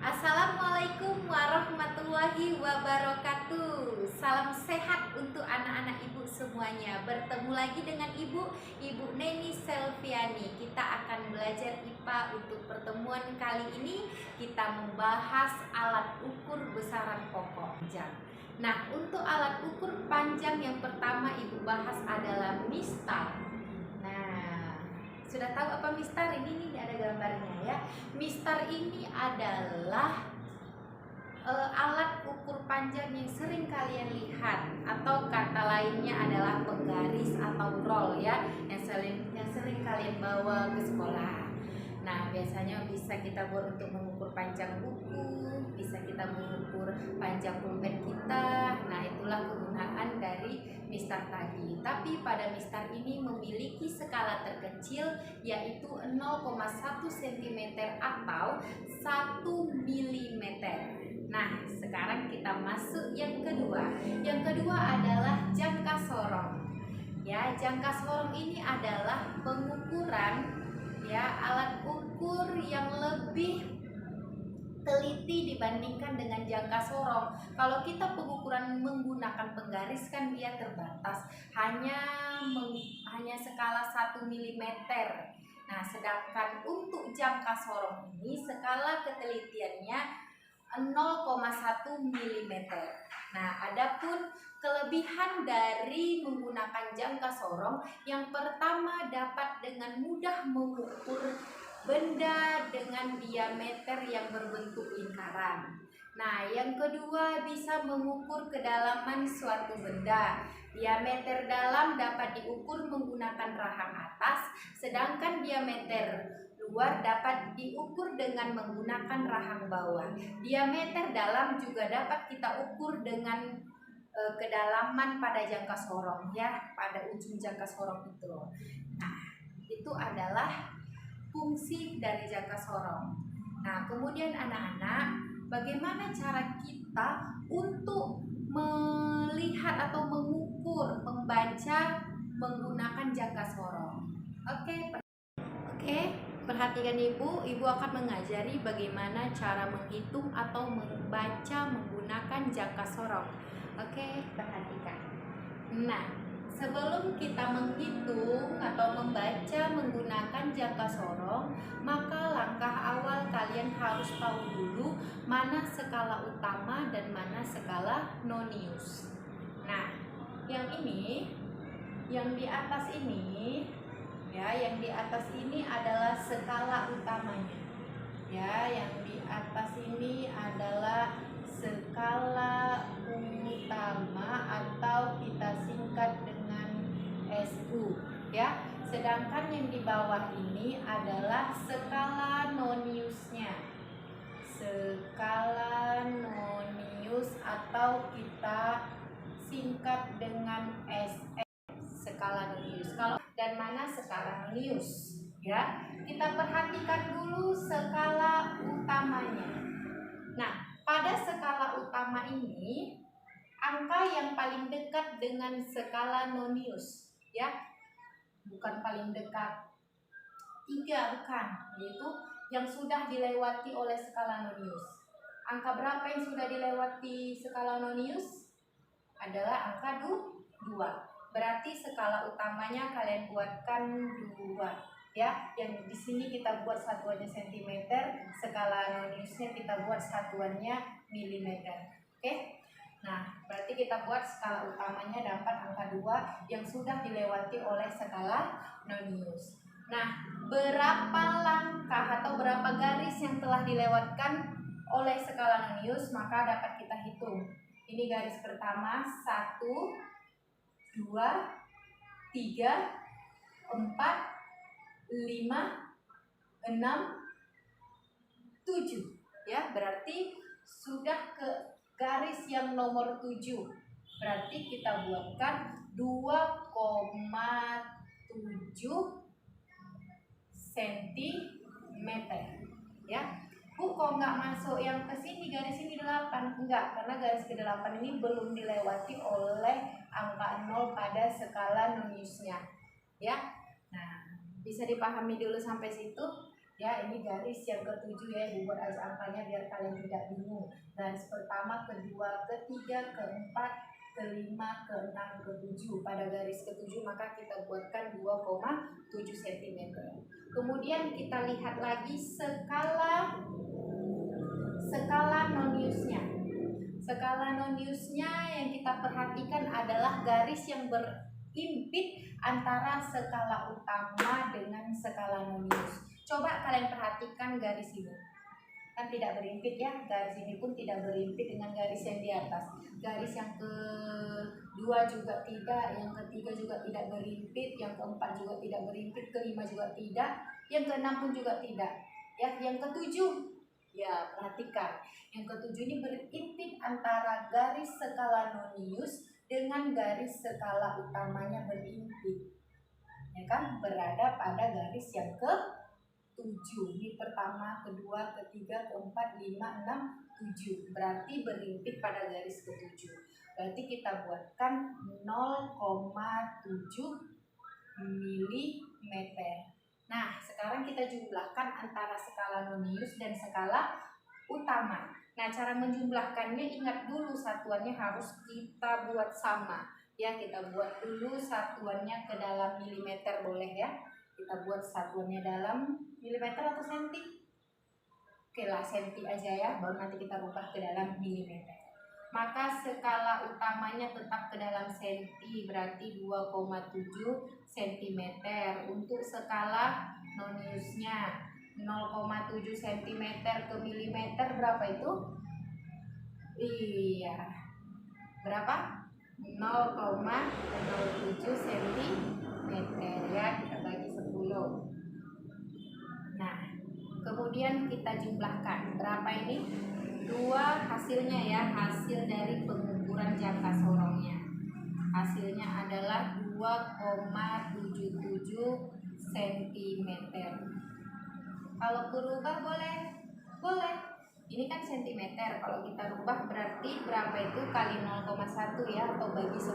Assalamualaikum warahmatullahi wabarakatuh. Salam sehat untuk anak-anak ibu semuanya. Bertemu lagi dengan Ibu Neni Selviani. Kita akan belajar IPA. Untuk pertemuan kali ini kita membahas alat ukur besaran pokok jam. Nah, untuk alat ukur panjang yang pertama ibu bahas adalah mistar. Nah, sudah tahu apa mistar? Ini nih ada gambarnya ya. Mistar ini adalah alat ukur panjang yang sering kalian lihat, atau kata lainnya adalah penggaris atau roll ya, yang sering kalian bawa ke sekolah. Nah, biasanya bisa kita buat untuk mengukur panjang buku, bisa kita mengukur panjang pulpen kita. Nah, itulah kegunaan dari mistar tadi. Tapi pada mistar ini memiliki skala terkecil, yaitu 0,1 cm atau 1 mm. Nah, sekarang kita masuk yang kedua. Yang kedua adalah jangka sorong. Ya, jangka sorong ini adalah pengukuran ya, alat ukur yang lebih teliti dibandingkan dengan jangka sorong. Kalau kita pengukuran menggunakan penggaris kan dia terbatas, hanya skala 1 mm. Nah, sedangkan untuk jangka sorong ini skala ketelitiannya 0,1 mm. Nah, adapun kelebihan dari menggunakan jangka sorong, yang pertama dapat dengan mudah mengukur benda dengan diameter yang berbentuk lingkaran. Nah, yang kedua bisa mengukur kedalaman suatu benda. Diameter dalam dapat diukur menggunakan rahang atas, sedangkan diameter luar dapat diukur dengan menggunakan rahang bawah. Diameter dalam juga dapat kita ukur dengan kedalaman pada jangka sorong ya, pada ujung jangka sorong itu. Nah, itu adalah fungsi dari jangka sorong. Nah, kemudian anak-anak, bagaimana cara kita untuk melihat atau mengukur, membaca menggunakan jangka sorong? Oke, perhatikan ibu akan mengajari bagaimana cara menghitung atau membaca menggunakan jangka sorong. Oke, perhatikan. Nah, sebelum kita menghitung atau membaca menggunakan jangka sorong, maka langkah awal kalian harus tahu dulu mana skala utama dan mana skala nonius. Nah, yang ini, yang di atas ini ya, yang di atas ini adalah skala utamanya. Ya, yang di atas ini adalah skala utama atau kita singkat dengan SU ya. Sedangkan yang di bawah ini adalah skala noniusnya. Skala nonius atau kita singkat dengan SS, skala nonius. Kalau dan mana skala nonius ya? Kita perhatikan dulu skala utamanya. Nah, pada skala utama ini angka yang paling dekat dengan skala nonius ya, bukan paling dekat 3, bukan, yaitu yang sudah dilewati oleh skala nonius. Angka berapa yang sudah dilewati skala nonius? Adalah angka 2. Berarti skala utamanya kalian buatkan 2 ya. Yang di sini kita buat satuannya cm, skala noniusnya kita buat satuannya mm. Oke? Nah, berarti kita buat skala utamanya dapat angka 2 yang sudah dilewati oleh skala nonius. Nah, berapa langkah atau berapa garis yang telah dilewatkan oleh skala nonius, maka dapat kita hitung. Ini garis pertama 1, 2, 3, 4, 5, 6, 7 ya. Berarti sudah ke garis yang nomor 7. Berarti kita buatkan 2,7 cm ya. Bu, kok nggak masuk yang ke sini, garis ini 8? Enggak, karena garis ke-8 ini belum dilewati oleh angka 0 pada skala noniusnya ya. Nah, bisa dipahami dulu sampai situ. Ya, ini garis yang ketujuh ya, dibuat aja angkanya biar kalian tidak bingung. Garis pertama, kedua, ketiga, keempat, kelima, keenam, ketujuh. Pada garis ketujuh maka kita buatkan 2,7 cm. Kemudian kita lihat lagi skala noniusnya. Skala noniusnya yang kita perhatikan adalah garis yang berimpit antara skala utama dengan skala nonius. Coba kalian perhatikan garis ini, kan tidak berimpit ya, garis ini pun tidak berimpit dengan garis yang di atas. Garis yang kedua juga tidak, yang ketiga juga tidak berimpit, yang keempat juga tidak berimpit, kelima juga tidak, yang keenam pun juga tidak. Ya, yang ketujuh, ya perhatikan, yang ketujuh ini berimpit antara garis skala nonius dengan garis skala utamanya berimpit, ya kan, berada pada garis yang ke 7. Ini pertama, kedua, ketiga, keempat, 5, 6, 7. Berarti berimpit pada garis ke-7. Berarti kita buatkan 0,7 mm. Nah, sekarang kita jumlahkan antara skala nonius dan skala utama. Nah, cara menjumlahkannya ingat dulu satuannya harus kita buat sama. Ya, kita buat dulu satuannya ke dalam milimeter boleh ya. Kita buat satuannya dalam milimeter atau senti? Oke lah, senti aja ya, baru nanti kita rubah ke dalam milimeter. Maka skala utamanya tetap ke dalam senti, berarti 2,7 cm. Untuk skala noniusnya 0,7 cm ke milimeter berapa itu? Iya, berapa? 0,07 cm ya, kita bagi 10. Nah, kemudian kita jumlahkan berapa ini? 2 hasilnya ya, hasil dari pengukuran jangka sorongnya. Hasilnya adalah 2,77 cm. Kalau berubah boleh? Boleh. Ini kan centimeter, kalau kita rubah berarti berapa itu kali 0,1 ya, atau bagi 10.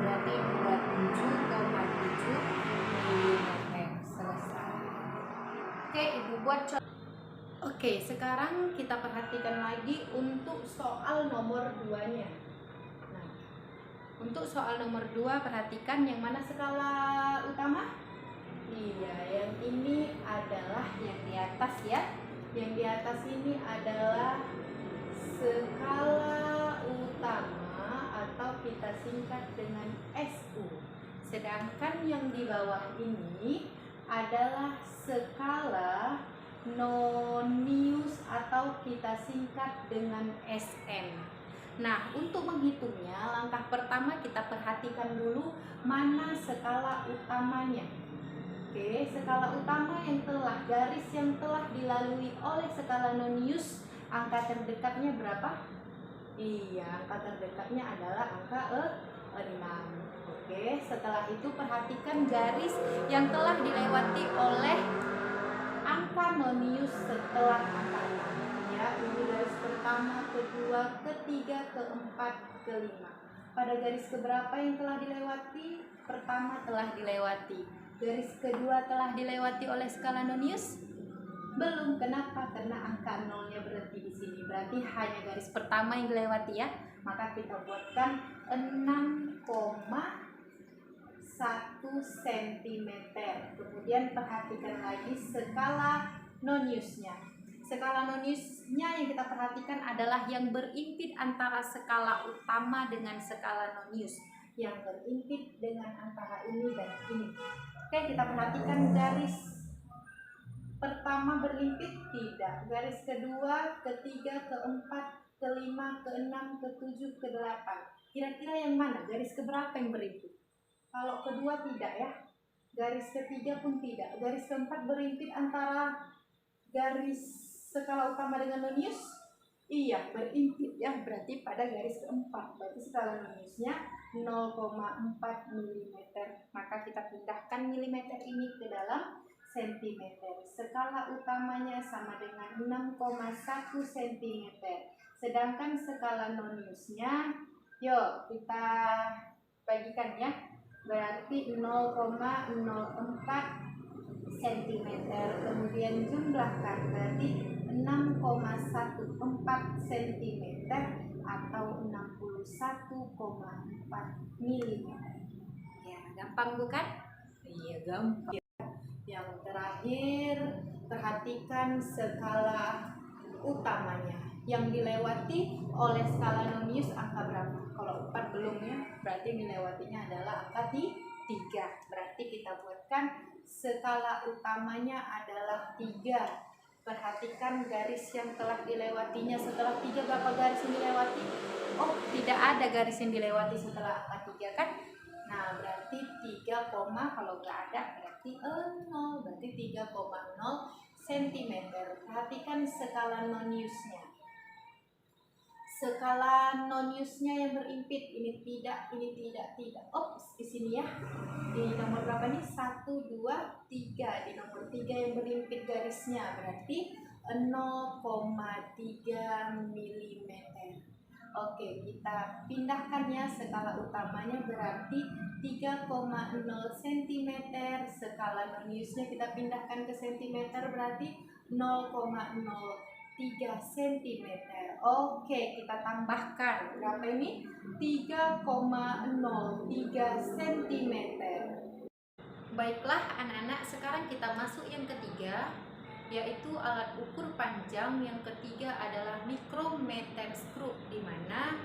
Berarti 27,7 mm. Selesai. Oke, Ibu buat contoh. Oke, sekarang kita perhatikan lagi untuk soal nomor 2-nya. Nah, untuk soal nomor 2 perhatikan yang mana skala utama? Iya, yang ini adalah yang di atas ya. Yang di atas ini adalah skala utama atau kita singkat dengan SU. Sedangkan yang di bawah ini adalah skala nonius atau kita singkat dengan SM. Nah, untuk menghitungnya, langkah pertama kita perhatikan dulu mana skala utamanya. Oke, skala utama yang telah, garis yang telah dilalui oleh skala nonius, angka terdekatnya berapa? Iya, angka terdekatnya adalah angka 6. Oke, setelah itu perhatikan garis yang telah dilewati oleh angka nonius setelah angka 6. Ya, ini garis pertama, kedua, ketiga, keempat, kelima. Pada garis keberapa yang telah dilewati? Pertama telah dilewati. Garis kedua telah dilewati oleh skala nonius? Belum. Kenapa? Karena angka nolnya berhenti di sini. Berarti hanya garis pertama yang dilewati ya. Maka kita buatkan 6,1 cm. Kemudian perhatikan lagi skala noniusnya. Skala noniusnya yang kita perhatikan adalah yang berimpit antara skala utama dengan skala nonius. Yang berimpit dengan antara ini dan ini. Oke, kita perhatikan garis pertama berimpit tidak. Garis kedua, ketiga, keempat, kelima, keenam, ketujuh, kedelapan. Kira-kira yang mana? Garis keberapa yang berimpit? Kalau kedua tidak ya. Garis ketiga pun tidak. Garis keempat berimpit antara garis skala utama dengan nonius? Iya, berimpit ya. Berarti pada garis keempat. Berarti skala noniusnya 0,4 mm. Maka kita pindahkan milimeter ini ke dalam sentimeter. Skala utamanya sama dengan 6,1 cm. Sedangkan skala noniusnya, yuk kita bagikan ya. Berarti 0,04 cm. Kemudian jumlahkan berarti 6,14 cm atau 61,4 mm. Ya, gampang bukan? Iya, gampang. Yang terakhir, perhatikan skala utamanya. Yang dilewati oleh skala nonius angka berapa? Kalau 4 belum ya, berarti dilewatinya adalah angka 3. Berarti kita buatkan skala utamanya adalah 3. Perhatikan garis yang telah dilewatinya. Setelah 3 berapa garis yang dilewati? Oh, tidak ada garis yang dilewati setelah angka 3 kan? Nah, berarti 3, kalau nggak ada berarti 0. Berarti 3,0 cm. Perhatikan skala noniusnya. Skala noniusnya yang berimpit, ini tidak. Oh, di sini ya. Di nomor berapa nih? 1, 2, 3. Di nomor 3 yang berimpit garisnya berarti 0,3 mm. Oke, kita pindahkan ya, skala utamanya berarti 3,0 cm. Skala noniusnya kita pindahkan ke cm berarti 0,03 cm. Oke, kita tambahkan berapa ini? 3,03 cm. Baiklah anak-anak, sekarang kita masuk yang ketiga, yaitu alat ukur panjang. Yang ketiga adalah micrometer screw, di mana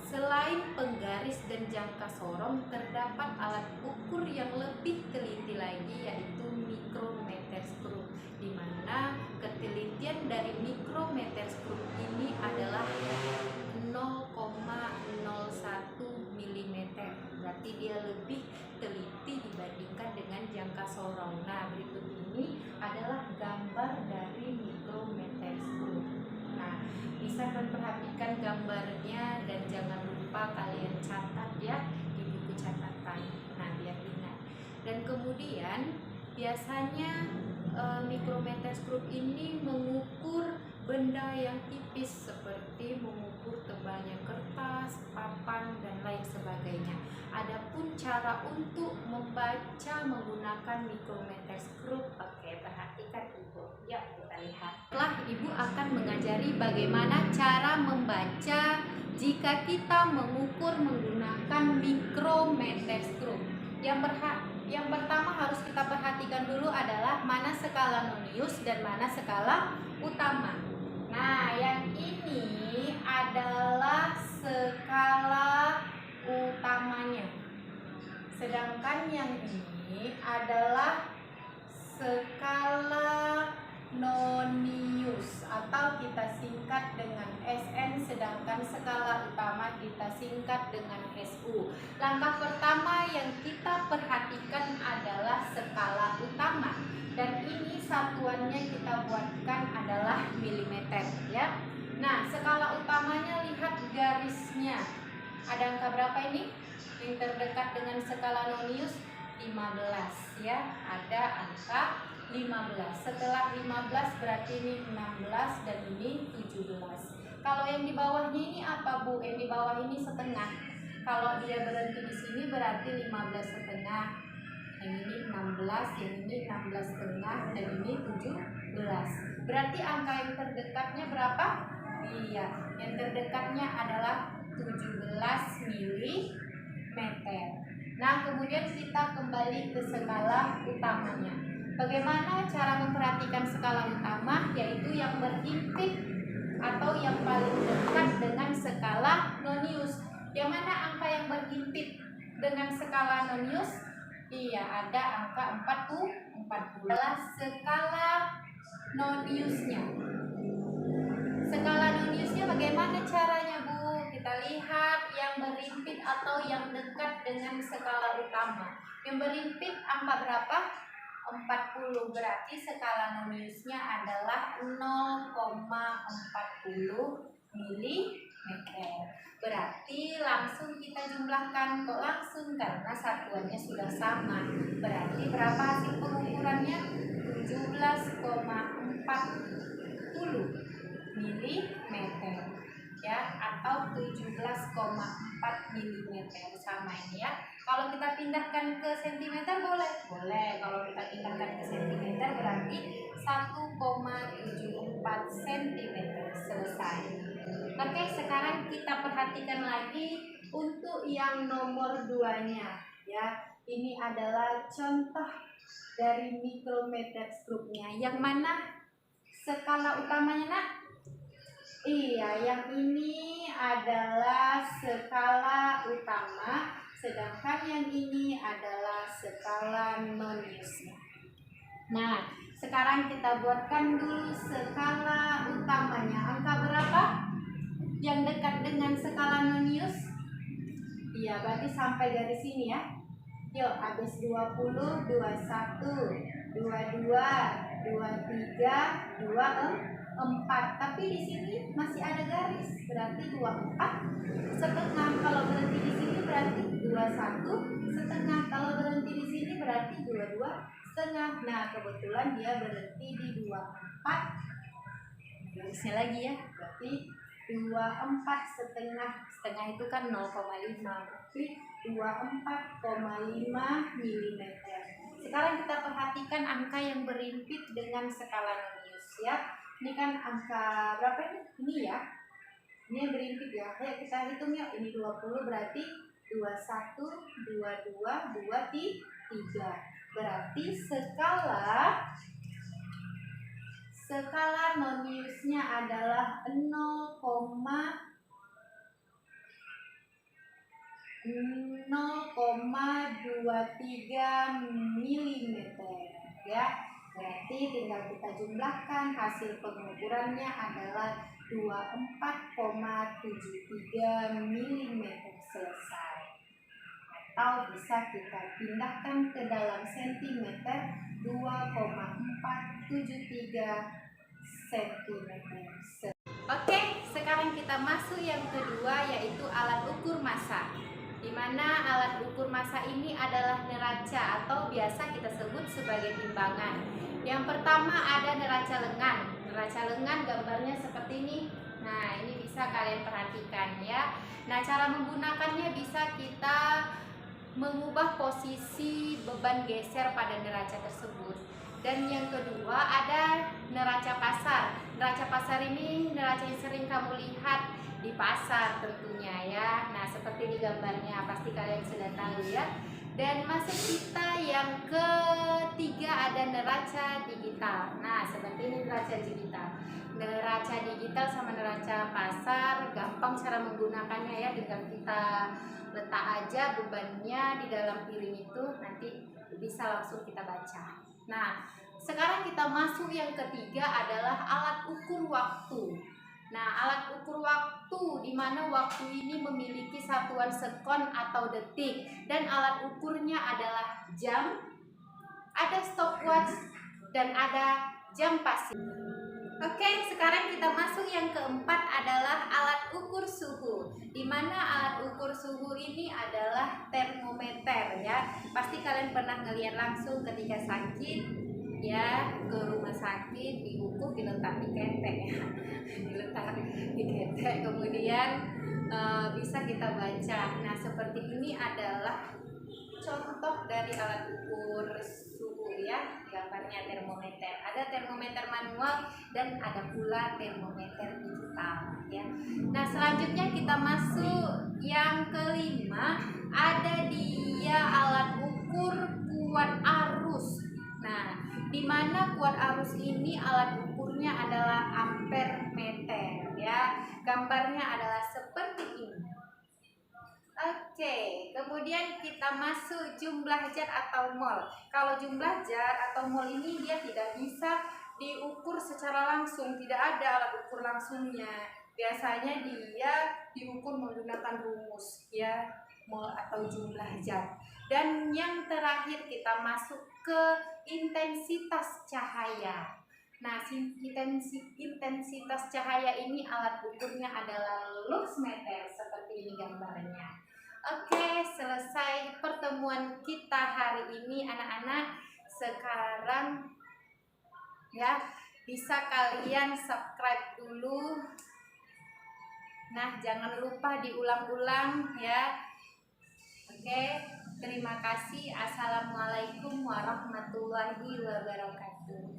selain penggaris dan jangka sorong terdapat alat ukur yang lebih teliti lagi, yaitu micrometer screw, di mana ketelitian dari micrometer screw ini adalah 0,01 mm. Berarti dia lebih teliti dibandingkan dengan jangka sorong. Nah, berikut ini adalah gambar dari micrometer screw. Nah, bisa memperhatikan gambarnya dan jangan lupa kalian catat ya di buku catatan. Nah, biar ingat. Dan kemudian biasanya micrometer screw ini mengukur benda yang tipis seperti mengukur tebalnya kertas, papan, dan lain sebagainya. Adapun cara untuk membaca menggunakan micrometer screw, oke, perhatikan Ibu. Ya, kita lihat. Setelah Ibu akan mengajari bagaimana cara membaca jika kita mengukur menggunakan micrometer screw. Yang pertama harus kita perhatikan dulu adalah mana skala nonius dan mana skala utama. Nah, yang ini adalah skala utamanya. Sedangkan yang ini adalah skala nonius atau kita singkat dengan SN, sedangkan skala utama kita singkat dengan SU. Langkah pertama yang kita perhatikan adalah skala utama, dan ini satuannya kita buatkan adalah milimeter ya. Nah, skala utamanya lihat garisnya. Ada angka berapa ini? Yang terdekat dengan skala nonius 15 ya. Ada angka 15. Setelah 15 berarti ini 16 dan ini 17. Kalau yang di bawahnya ini apa, Bu? Yang di bawah ini setengah. Kalau dia berhenti di sini berarti 15 setengah. Yang ini 16, yang ini 16 setengah, dan ini 17. Berarti angka yang terdekatnya berapa? Iya, yang terdekatnya adalah 17 mm. Nah, kemudian kita kembali ke skala utamanya. Bagaimana cara memperhatikan skala utama? Yaitu yang berhimpit atau yang paling dekat dengan skala nonius. Yang mana angka yang berhimpit dengan skala nonius? Iya, ada angka 40 adalah skala noniusnya. Skala noniusnya bagaimana caranya, Bu? Kita lihat yang berhimpit atau yang dekat dengan skala utama. Yang berhimpit angka berapa? 40. Berarti skala noniusnya adalah 0,40 mm. Berarti langsung kita jumlahkan. Kok langsung? Karena satuannya sudah sama. Berarti berapa hasil pengukurannya? 17,40 mm ya, atau 17,4 mm. Sama ini ya. Kalau kita pindahkan ke sentimeter boleh? Boleh. Kalau kita pindahkan ke sentimeter berarti 1,74 cm. Selesai. Oke, sekarang kita perhatikan lagi untuk yang nomor 2-nya ya. Ini adalah contoh dari micrometer struknya. Yang mana skala utamanya, Nak? Iya, yang ini adalah skala utama, sedangkan yang ini adalah skala noniusnya. Nah, sekarang kita buatkan dulu skala utamanya. Angka berapa yang dekat dengan skala nonius? Iya, berarti sampai dari sini ya. Yuk, habis 20, 21, 22, 23, 24. Tapi di sini masih ada garis, berarti 24 setengah. Kalau berhenti di sini berarti 21 setengah. Kalau berhenti di sini berarti 22 setengah. Nah, kebetulan dia berhenti di 24. Garisnya lagi ya, berarti 24 setengah. Setengah itu kan 0,5, berarti 24,5 mm. Sekarang kita perhatikan angka yang berimpit dengan skala nonius ya. Ini kan angka berapa ini? Ini ya. Ini yang berimpit ya. Ayo kita hitung ya. Ini 20 berarti 21, 22, 23. Berarti skala noniusnya adalah 0,23 mm ya. Berarti tinggal kita jumlahkan, hasil pengukurannya adalah 24,73 mm. Selesai. Atau bisa kita pindahkan ke dalam sentimeter, 2,473 cm. Oke, sekarang kita masuk yang kedua, yaitu alat ukur massa. Di mana alat ukur massa ini adalah neraca atau biasa kita sebut sebagai timbangan. Yang pertama ada neraca lengan. Neraca lengan gambarnya seperti ini. Nah, ini bisa kalian perhatikan ya. Nah, cara menggunakannya bisa kita mengubah posisi beban geser pada neraca tersebut. Dan yang kedua ada neraca pasar. Neraca pasar ini neraca yang sering kamu lihat di pasar tentunya ya. Nah, seperti di gambarnya pasti kalian sudah tahu ya. Dan masuk kita yang ketiga ada neraca digital. Nah, seperti ini neraca digital. Neraca digital sama neraca pasar gampang cara menggunakannya ya. Dengan kita letak aja bebannya di dalam piring itu, nanti bisa langsung kita baca. Nah, sekarang kita masuk yang ketiga adalah alat ukur waktu. Nah, alat ukur waktu di mana waktu ini memiliki satuan sekon atau detik, dan alat ukurnya adalah jam, ada stopwatch, dan ada jam pasif. Oke, sekarang kita masuk yang keempat adalah alat ukur suhu. Di mana alat ukur suhu ini adalah termometer ya. Pasti kalian pernah ngeliat langsung ketika sakit ya, ke rumah sakit diukur, diletak di ketek ya. Diletak di ketek, kemudian bisa kita baca. Nah, seperti ini adalah contoh dari alat ukur suhu ya. Gambarnya termometer. Ada termometer manual dan ada pula termometer digital ya. Nah, selanjutnya kita masuk yang kelima, ada dia alat ukur kuat arus. Nah, di mana kuat arus ini alat ukurnya adalah ampere meter ya. Gambarnya adalah seperti ini. Oke, kemudian kita masuk jumlah jar atau mol. Kalau jumlah jar atau mol ini dia tidak bisa diukur secara langsung, tidak ada alat ukur langsungnya. Biasanya dia diukur menggunakan rumus ya, mol atau jumlah jar. Dan yang terakhir kita masuk ke intensitas cahaya. Nah, intensitas cahaya ini alat ukurnya adalah luxmeter, seperti ini gambarnya. Oke, selesai pertemuan kita hari ini anak-anak. Sekarang ya, bisa kalian subscribe dulu. Nah, jangan lupa diulang-ulang ya. Oke. Terima kasih. Assalamualaikum warahmatullahi wabarakatuh.